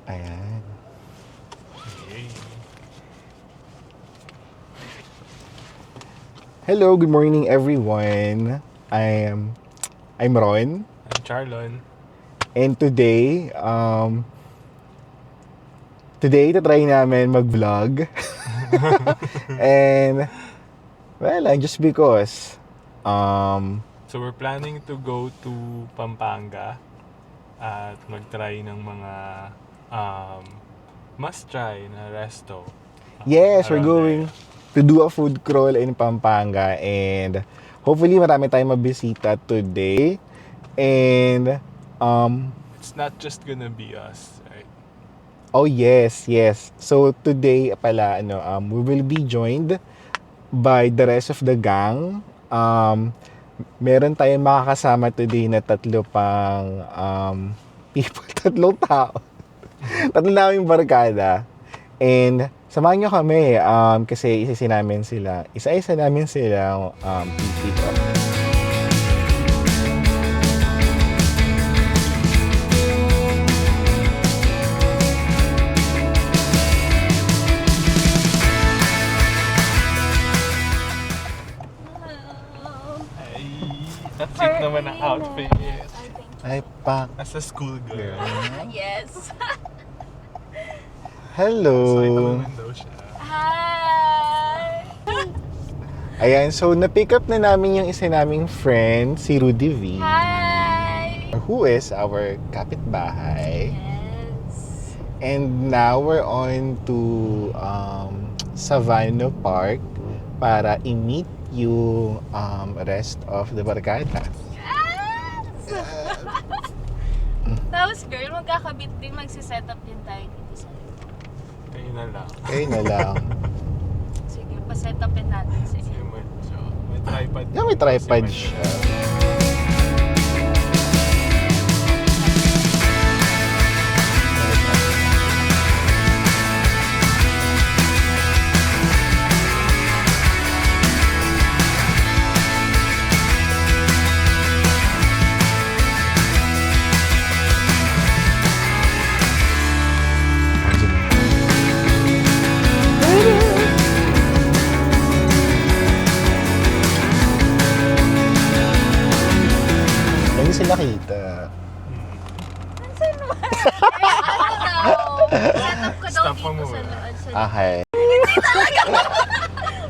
Ayan. Okay. Hello, good morning everyone. I'm Ron, I'm Charlon. and today tatry namin mag-vlog. And well, just because So we're planning to go to Pampanga at mag-try ng mga must-try na resto. yes, we're around going to do a food crawl in Pampanga, and hopefully marami tayong mabisita today. And It's not just gonna be us, right? oh yes. So today pala we will be joined by the rest of the gang. Meron tayong makakasama today na tatlo pang people, tatlong tao. Tatlo naming barkada. And samahan nyo kami kasi isa-isa namin silang pipick up. Ay, that's it naman ang outfit. Ay, pak. As a schoolgirl. Yes. Hello. So ito naman daw siya. Hi. Ayan, so na-pick up na namin yung isa naming friend, si Rudy V. Hi. Who is our kapitbahay. Yes. And now we're on to Savannah Park para i-meet yung rest of the barkada. Yes. Tapos girl, magkakabit din, magsiset up din tayo dito sa Kayo na lang. Okay na lang. Sige, pa-set upin natin. Sige. Kasi may tripod. Yeah, may tripod Kasi siya. Hindi sila kita. Saan naman? Set up ko daw Stop mo dito sa muna. loob. Okay.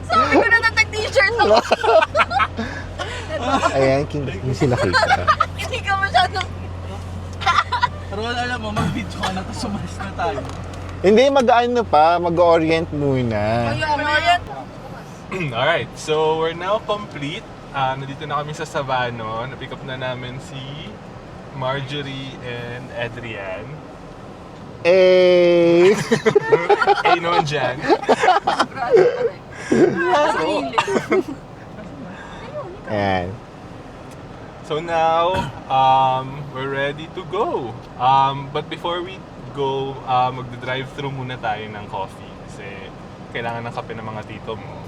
Sabi ko na nag-t-shirt ako. Ayan, hindi sila kita. Hindi ka masyadong... Pero alam mo, mag-video ka na to, sumalis na tayo. Hindi, mag-orient muna. Alright, so we're now complete. Nandito na kami sa Savano. Na-pick up na namin si Marjorie and Adrian. Eh! Eh naman dyan. Ayan. So now, we're ready to go. But before we go, magda-drive-thru muna tayo ng coffee. Kasi kailangan ng kape ng mga tito mo.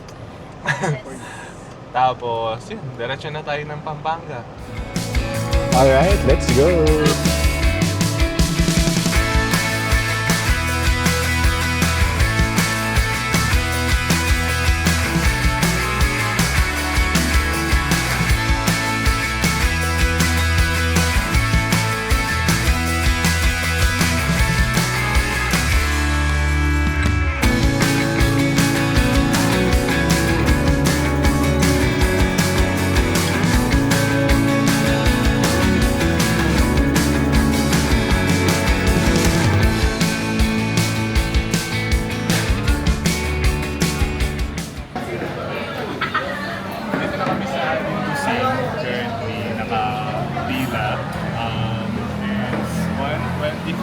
Tapos, yun, diretso na tayo ng Pampanga. Alright, let's go! Dito na kami sa Indusi. Currently, naka-pila. It's 1:25.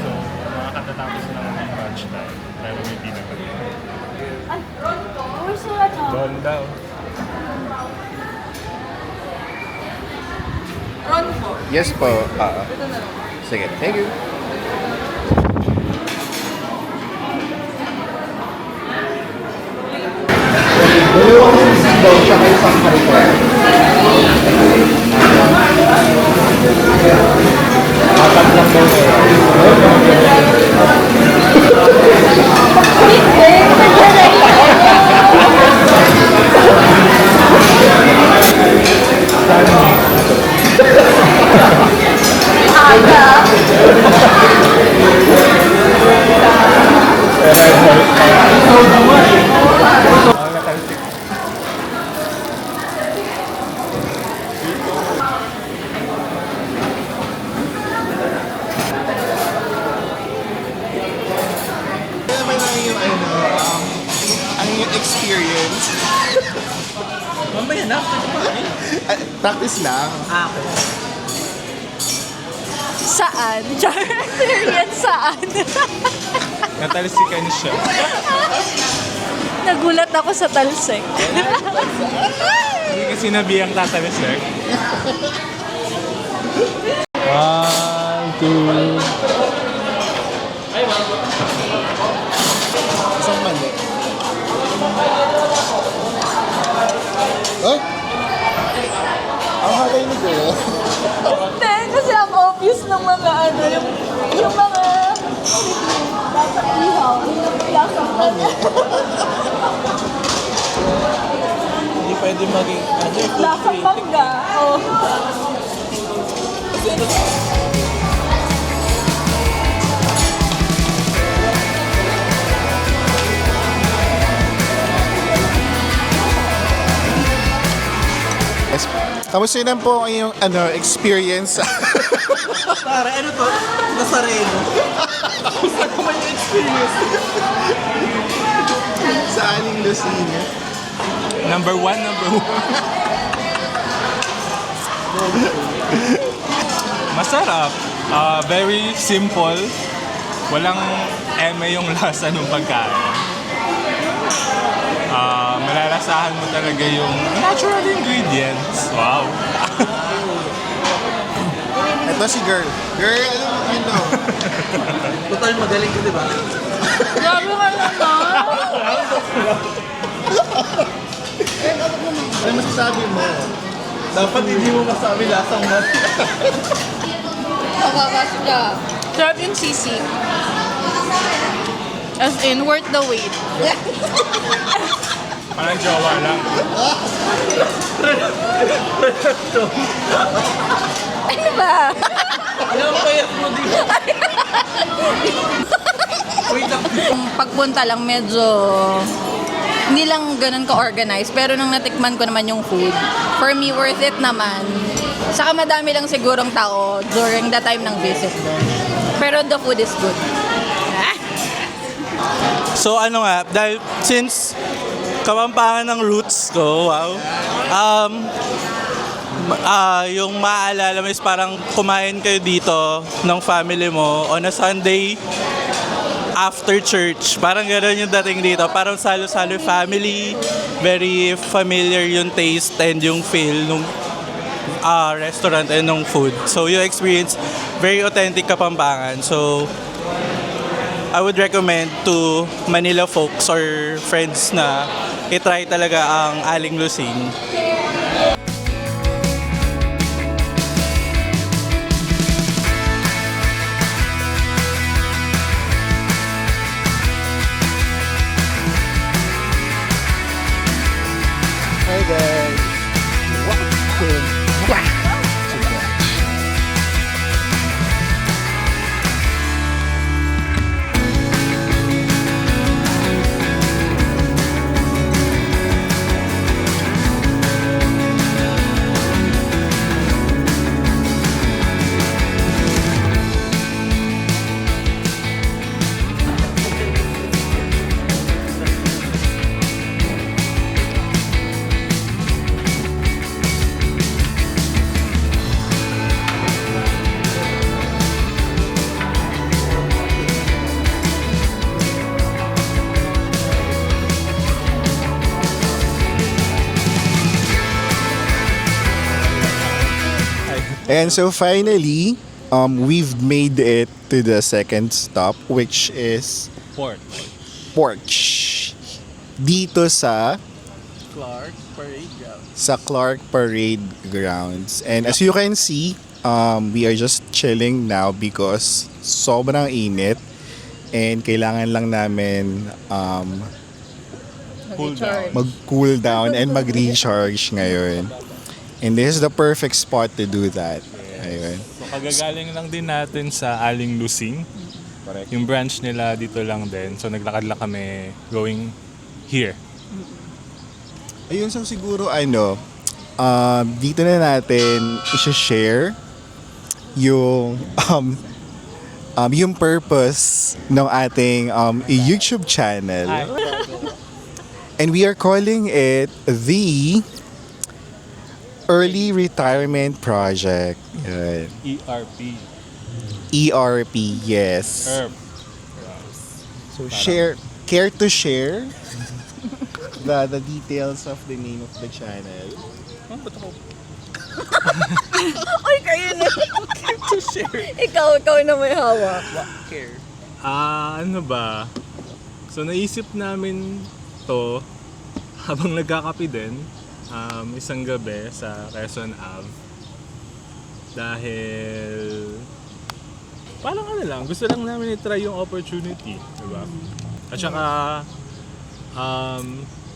So, makakatatapos lang ng lunch time. Pero may pila pa rin. Doon daw. Yes po. Sige, thank you. Apat lang daw. Ano naman ang yung experience? Mamaya na, after kumain. Practice lang. Okay. Saan? Experience saan? Natalsikan siya. Nagulat ako sa talsik. Hindi kasi nabiyang tatalsik. 1, 2... Isang mali. Ay! Ang halay ni girl. Hindi, kasi ang obvious ng mga ano, yung mga nasa ihaw, yung lasang Hindi pwede maging, lasang mangga. Oh. Yes. Kamusta naman po ang iyong experience? Pare, ano to? Nazareno. Gusto naman yung experience. sa Aling Lucina? Number 1. Masarap. Very simple. Walang eme yung lasa ng pagkain. Malalasahan mo talaga yung natural ingredients. Wow. Ito si girl. Girl, ano? Total magaling ko, di ba? Grabe ka naman. Ano masasabi mo? Dapat hindi mo masabi lasang na. Nakakasya. Sarap yung sisig. As in, worth the wait. Parang jowa lang. Ano ba? Alam ko yan mo, di ba? Wait lang. Yung pagpunta lang medyo hindi lang ganun ka-organized, pero nung natikman ko naman yung food, for me, worth it naman. Saka madami lang sigurong tao during the time ng visit doon. Pero the food is good. So ano nga, dahil since Kapampangan ng roots ko, wow. Yung maaalala mo is parang kumain kayo dito ng family mo on a Sunday after church. Parang gano'n yung dating dito. Parang salo-salo family. Very familiar yung taste and yung feel nung restaurant and nung food. So you experience very authentic Kapampangan. So I would recommend to Manila folks or friends na i-try talaga ang Aling Lusing. Hi guys! And so finally, we've made it to the second stop, which is Porch. Dito sa Clark Parade Ground. Clark Parade Grounds. And as you can see, we are just chilling now because sobrang init and kailangan lang namin mag-cool down and mag-recharge ngayon. And this is the perfect spot to do that. Ayun. Pagagaling lang din natin sa Aling Lusing. Correct. Yung branch nila dito lang din. So naglakad lang kami going here. Ayun, so siguro dito na natin i-share yung yung purpose ng ating YouTube channel. And we are calling it the Early Retirement Project. Yan. ERP. ERP, yes. ERP. So care to share the details of the name of the channel? Ay, kayo na. To share. ikaw na may hawak. Ano ba? So naisip namin to habang nagkakape din isang gabi sa Quezon Ave. Dahil parang gusto lang namin i-try yung opportunity, diba? At saka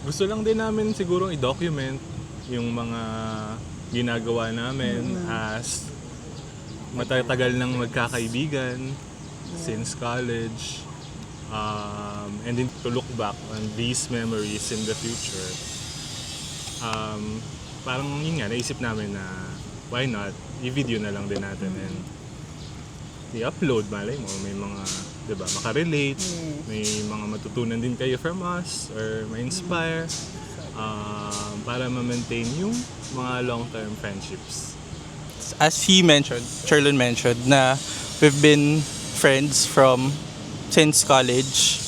gusto lang din namin siguro i-document yung mga ginagawa namin as matatagal nang magkakaibigan since college, and then to look back on these memories in the future. Parang yun nga, naisip namin na why not, i-video na lang din natin and i-upload, malay mo, may mga, diba, makarelate, may mga matutunan din kayo from us or ma-inspire, para ma-maintain yung mga long-term friendships. As Sherlyn mentioned, na we've been friends since college.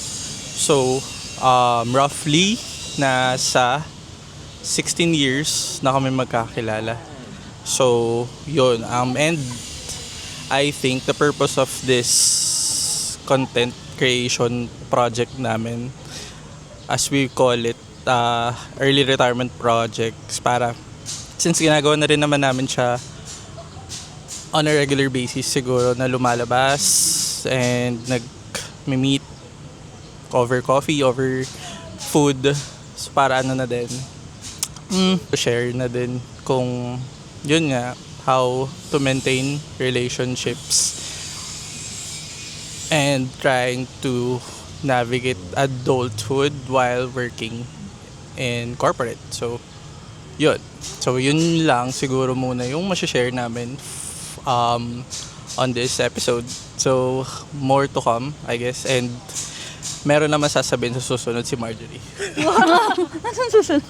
So, roughly, nasa 16 years na kami magkakilala. So, yun. And I think the purpose of this content creation project namin, as we call it, early retirement projects, para since ginagawa na rin naman namin siya on a regular basis, siguro na lumalabas and nag-meet over coffee, over food. So para na din, share na din kung yun nga, how to maintain relationships and trying to navigate adulthood while working in corporate. So, yun. So, yun lang siguro muna yung masashare namin on this episode. So, more to come, I guess. And meron naman sasabihin sa susunod si Marjorie. Anong susunod?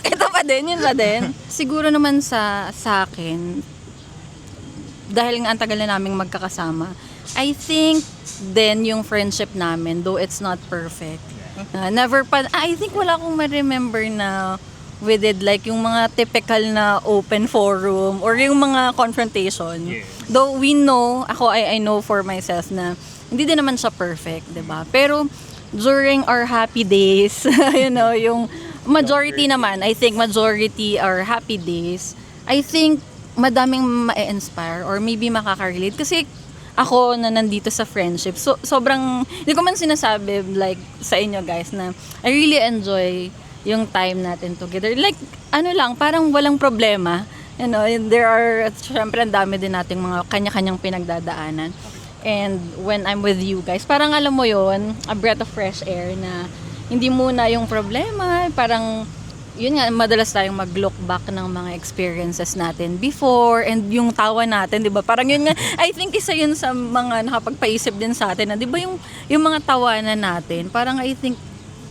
Ito pa din, yun pa din. Siguro naman sa akin, dahil nga ang tagal na naming magkakasama, I think then yung friendship namin, though it's not perfect, I think wala akong ma-remember na we did like yung mga typical na open forum or yung mga confrontation. Yes. Though we know, I know for myself na hindi din naman siya perfect, 'di ba? Pero during our happy days, yung majority naman, I think majority are happy days. I think madaming ma-inspire or maybe makaka-relate kasi ako na nandito sa friendship. So sobrang hindi ko man sinasabi like sa inyo guys na I really enjoy yung time natin together. Like parang walang problema. There are syempre ang dami din nating mga kanya-kanyang pinagdadaanan. And when I'm with you guys, parang alam mo yon, a breath of fresh air na hindi muna yung problema, parang yun nga, madalas tayong mag-look back ng mga experiences natin before and yung tawa natin, di ba? Parang yun nga, I think isa yun sa mga nakapagpaisip din sa atin na, di ba yung mga tawanan natin, parang I think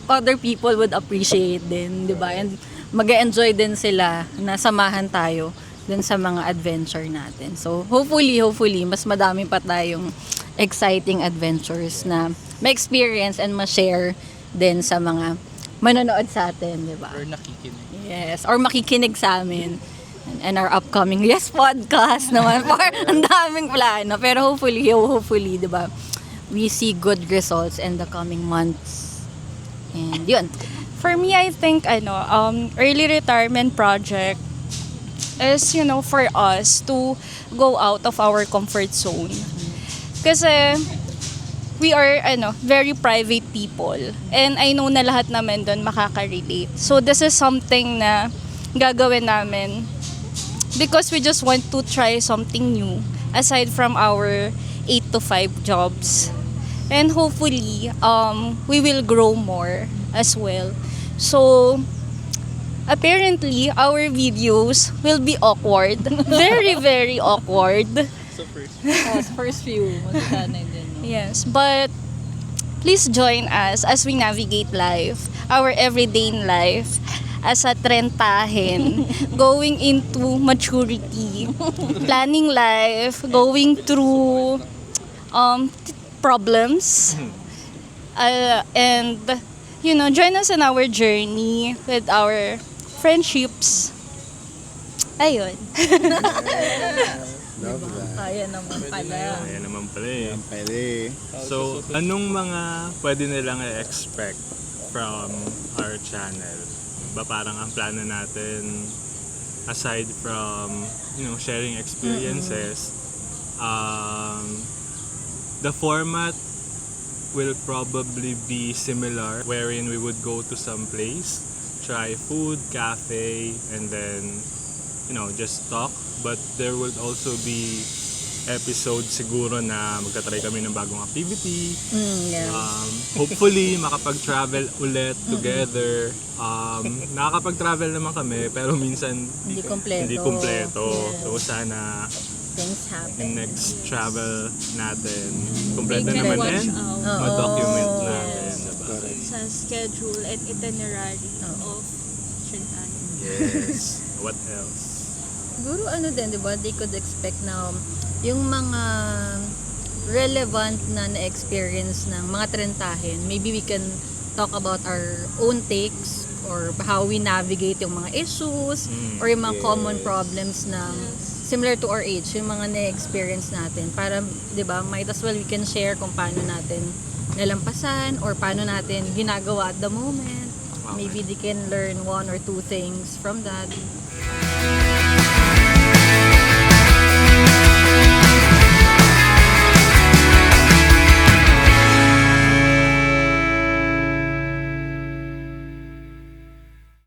other people would appreciate din, di ba? And mag-enjoy din sila na samahan tayo dun sa mga adventure natin. So, hopefully, mas madami pa tayong exciting adventures na ma-experience and ma-share din sa mga manonood sa atin, di ba? Or nakikinig. Yes, or makikinig sa amin and our upcoming podcast naman. Ang daming plano. Pero hopefully, di ba, we see good results in the coming months. And yun. For me, I think, early retirement project is, for us to go out of our comfort zone. Kasi, we are, very private people. And I know na lahat naman doon makaka-relate. So, this is something na gagawin namin because we just want to try something new. aside from our 8 to 5 jobs. And hopefully, we will grow more as well. So, apparently, our videos will be awkward. Very, very awkward. First few, masasanay din. No? Yes, but please join us as we navigate life, our everyday life as a trentahen, going into maturity, planning life, going through problems, and join us in our journey with our friendships. Ayun. Kaya naman pala. Ayan naman pala eh. Pwede. So, anong mga pwede nilang i-expect from our channel? Ba parang ang plano natin, aside from, sharing experiences, the format will probably be similar, wherein we would go to some place, try food, cafe, and then, just talk. But there would also be episodes siguro na magta-try kami ng bagong activity. Yeah. Hopefully, makapag-travel ulit together. Nakakapag-travel naman kami, pero minsan Hindi kompleto. hindi kumpleto. Yes. So sana Things happen. in next travel natin, kumpleto They can naman watch din, out. ma-document Oo. natin. Yes. Diba? Sa schedule and itinerary of Shinhan. Yes. What else? Siguro din, di ba, they could expect na yung mga relevant na na-experience ng mga trentahin, maybe we can talk about our own takes or how we navigate yung mga issues or yung mga common problems na similar to our age, yung mga na-experience natin. Para, di ba, might as well we can share kung paano natin nalampasan or paano natin ginagawa at the moment. Maybe they can learn one or two things from that.